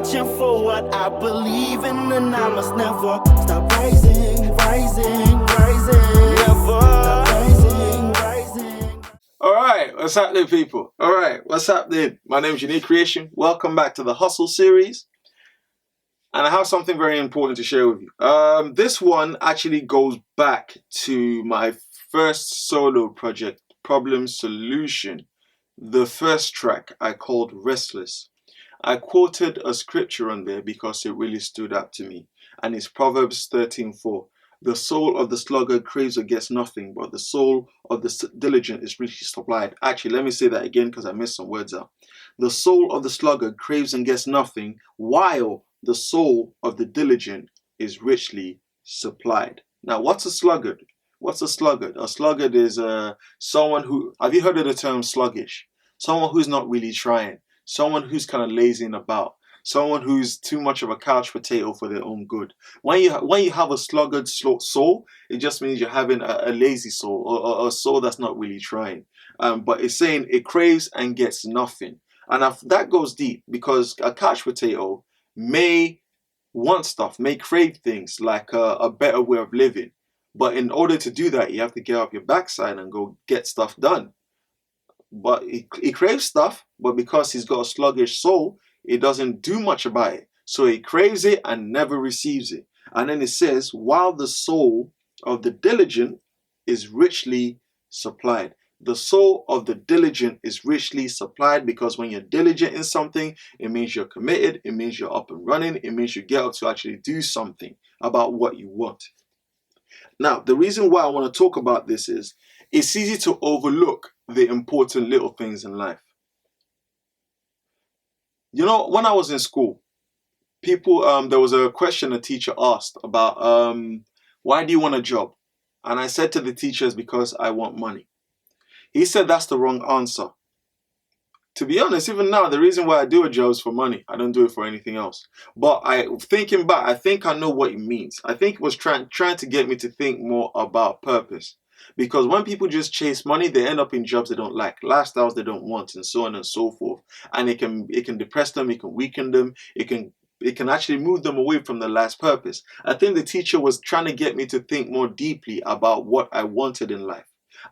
reaching for what I believe in, and I must never stop rising, rising, rising. Never stop rising, rising. Alright, what's happening, people? Alright, what's happening? My name is Unique Creation. Welcome back to the Hustle series. And I have something very important to share with you. This one actually goes back to my first solo project, Problem Solution. The first track I called Restless. I quoted a scripture on there because it really stood out to me. And it's Proverbs 13:4. The soul of the sluggard craves or gets nothing, but the soul of the diligent is richly supplied. Actually, let me say that again because I missed some words out. The soul of the sluggard craves and gets nothing, while the soul of the diligent is richly supplied. Now, what's a sluggard? What's a sluggard? A sluggard is someone who, have you heard of the term sluggish? Someone who's not really trying. Someone who's kind of lazing about. Someone who's too much of a couch potato for their own good. When you have a sluggard soul, it just means you're having a lazy soul, or a soul that's not really trying. But it's saying it craves and gets nothing. And that goes deep, because a couch potato may want stuff, may crave things like a better way of living. But in order to do that, you have to get off your backside and go get stuff done. But he craves stuff, but because he's got a sluggish soul, he doesn't do much about it. So he craves it and never receives it. And then it says, while the soul of the diligent is richly supplied. The soul of the diligent is richly supplied, because when you're diligent in something, it means you're committed, it means you're up and running, it means you get up to actually do something about what you want. Now, the reason why I want to talk about this is, it's easy to overlook the important little things in life. You know, when I was in school, there was a question a teacher asked about, why do you want a job? And I said to the teachers, because I want money. He said that's the wrong answer. To be honest, even now, the reason why I do a job is for money. I don't do it for anything else. But thinking back, I think I know what it means. I think it was trying to get me to think more about purpose. Because when people just chase money, they end up in jobs they don't like, lifestyles they don't want, and so on and so forth. And it can depress them, it can weaken them, it can actually move them away from their life's purpose. I think the teacher was trying to get me to think more deeply about what I wanted in life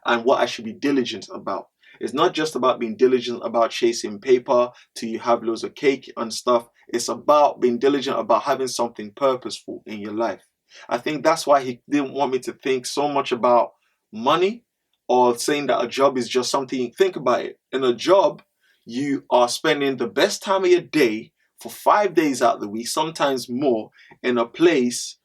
and what I should be diligent about. It's not just about being diligent about chasing paper till you have loads of cake and stuff. It's about being diligent about having something purposeful in your life. I think that's why he didn't want me to think so much about money, or saying that a job is just something. Think about it. In a job, you are spending the best time of your day for 5 days out of the week, sometimes more, in a place,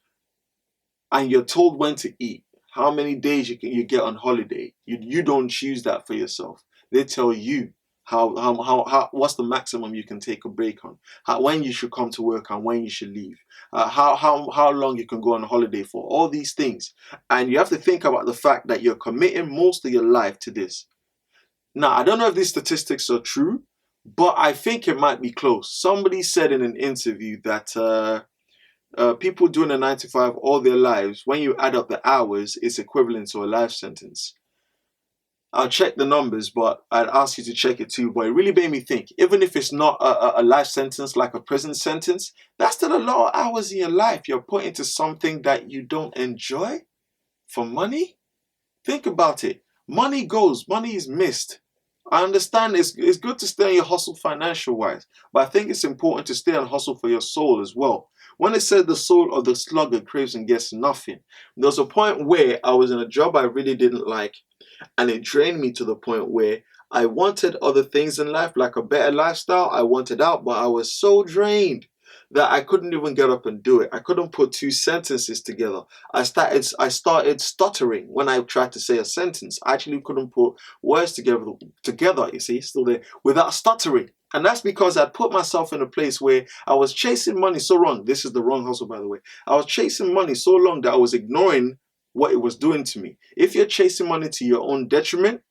and you're told when to eat, how many days you get on holiday. You don't choose that for yourself. They tell you how what's the maximum you can take a break on, when you should come to work and when you should leave, how long you can go on holiday for, all these things. And you have to think about the fact that you're committing most of your life to this. Now, I don't know if these statistics are true, but I think it might be close. Somebody said in an interview that people doing a 9 to 5 all their lives, when you add up the hours, it's equivalent to a life sentence. I'll check the numbers, but I'd ask you to check it too. But it really made me think, even if it's not a life sentence like a prison sentence, that's still a lot of hours in your life you're putting into something that you don't enjoy for money. Think about it. Money goes, money is missed. I understand it's good to stay on your hustle financial wise, but I think it's important to stay on hustle for your soul as well. When it said the soul of the sluggard craves and gets nothing, there was a point where I was in a job I really didn't like, and it drained me to the point where I wanted other things in life, like a better lifestyle. I wanted out, but I was so drained that I couldn't even get up and do it. I couldn't put 2 sentences together. I started stuttering when I tried to say a sentence. I actually couldn't put words together, you see, still there, without stuttering. And that's because I'd put myself in a place where I was chasing money so wrong. This is the wrong hustle, by the way. I was chasing money so long that I was ignoring what it was doing to me. If you're chasing money to your own detriment,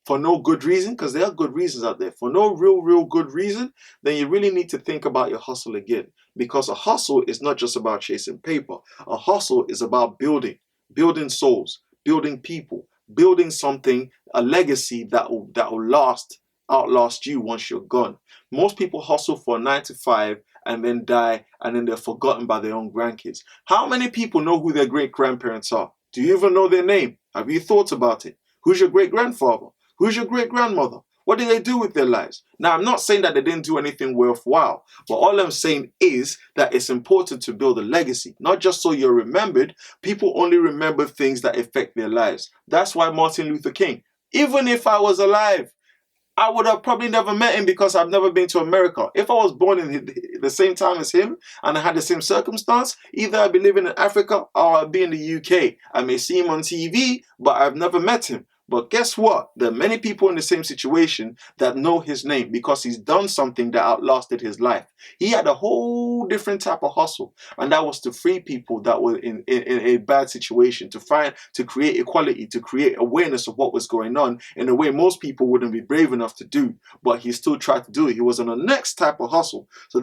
for no good reason, because there are good reasons out there, for no real good reason, then you really need to think about your hustle again. Because a hustle is not just about chasing paper. A hustle is about building souls, building people, building something, a legacy that will last outlast you once you're gone. Most people hustle for 9 to 5 and then die, and then they're forgotten by their own grandkids. How many people know who their great-grandparents are? Do you even know their name? Have you thought about it? Who's your great-grandfather? Who's your great-grandmother? What did they do with their lives? Now, I'm not saying that they didn't do anything worthwhile, but all I'm saying is that it's important to build a legacy, not just so you're remembered. People only remember things that affect their lives. That's why Martin Luther King, even if I was alive, I would have probably never met him because I've never been to America. If I was born in the same time as him and I had the same circumstance, either I'd be living in Africa or I'd be in the UK. I may see him on TV, but I've never met him. But guess what? There are many people in the same situation that know his name because he's done something that outlasted his life. He had a whole different type of hustle, and that was to free people that were in a bad situation, to create equality, to create awareness of what was going on in a way most people wouldn't be brave enough to do, but he still tried to do it. He was on the next type of hustle. So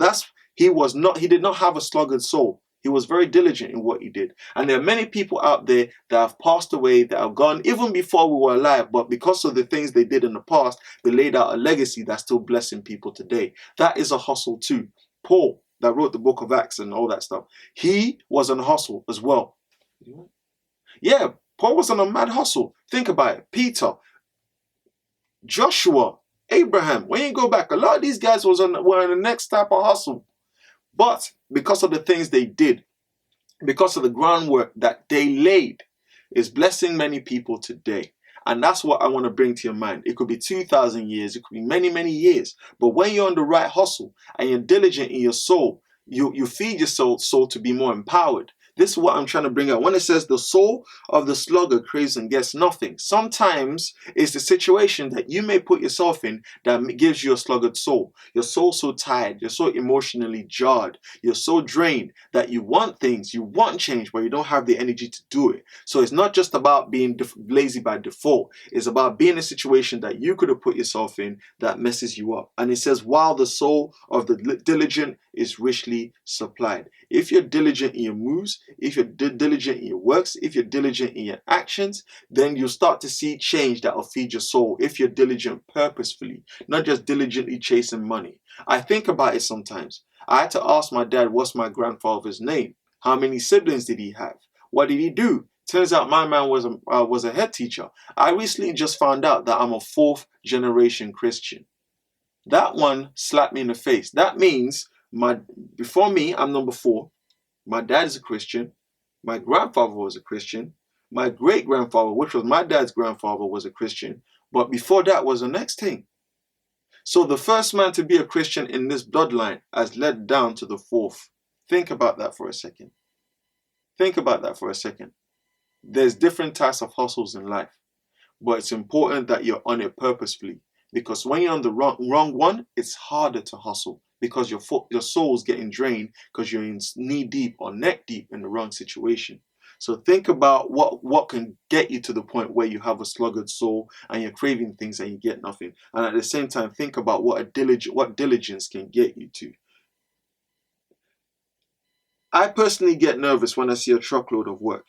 he did not have a sluggard soul. He was very diligent in what he did. And there are many people out there that have passed away, that have gone even before we were alive, but because of the things they did in the past, they laid out a legacy that's still blessing people today. That is a hustle too. Paul, that wrote the book of Acts and all that stuff, he was on a hustle as well. Yeah, Paul was on a mad hustle. Think about it. Peter, Joshua, Abraham. When you go back, a lot of these guys were on the next type of hustle. But because of the things they did, because of the groundwork that they laid, is blessing many people today. And that's what I want to bring to your mind. It could be 2,000 years, it could be many, many years. But when you're on the right hustle and you're diligent in your soul, you feed your soul to be more empowered. This is what I'm trying to bring out. When it says the soul of the sluggard craves and gets nothing, sometimes it's the situation that you may put yourself in that gives you a sluggard soul. Your soul's so tired, you're so emotionally jarred, you're so drained that you want things, you want change, but you don't have the energy to do it. So it's not just about being lazy by default. It's about being in a situation that you could have put yourself in that messes you up. And it says, while the soul of the diligent is richly supplied. If you're diligent in your moves, if you're diligent in your works, if you're diligent in your actions, then you'll start to see change that will feed your soul. If you're diligent purposefully, not just diligently chasing money. I think about it sometimes. I had to ask my dad, what's my grandfather's name? How many siblings did he have? What did he do? Turns out my man was a head teacher. I recently just found out that I'm a 4th generation Christian. That one slapped me in the face. That means before me, I'm number 4. My dad is a Christian. My grandfather was a Christian. My great-grandfather, which was my dad's grandfather, was a Christian. But before that was the next thing. So the first man to be a Christian in this bloodline has led down to the 4th. Think about that for a second. Think about that for a second. There's different types of hustles in life. But it's important that you're on it purposefully. Because when you're on the wrong one, it's harder to hustle. Because your soul's getting drained because you're in knee deep or neck deep in the wrong situation. So think about what can get you to the point where you have a sluggard soul and you're craving things and you get nothing. And at the same time, think about what diligence can get you to. I personally get nervous when I see a truckload of work.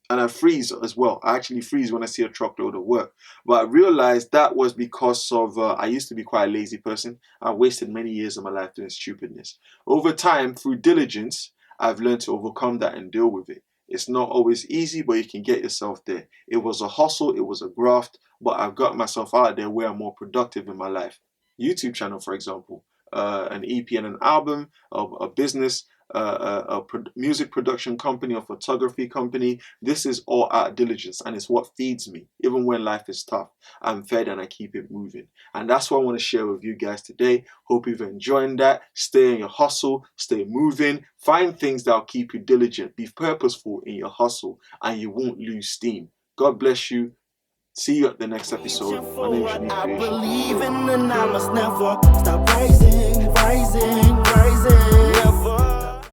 And I freeze as well. I actually freeze when I see a truckload of work. But I realized that was because of, I used to be quite a lazy person. I wasted many years of my life doing stupidness. Over time, through diligence, I've learned to overcome that and deal with it. It's not always easy, but you can get yourself there. It was a hustle, it was a graft, but I've got myself out there where I'm more productive in my life. YouTube channel, for example, an EP and an album, a business, a music production company, a photography company. This is all out of diligence, and it's what feeds me. Even when life is tough, I'm fed and I keep it moving. And that's what I want to share with you guys today. Hope you've enjoyed that. Stay in your hustle, stay moving, find things that'll keep you diligent, be purposeful in your hustle, and you won't lose steam. God bless you. See you at the next episode. My name is Shanique I Creation. believe in and I must never stop rising, rising, rising.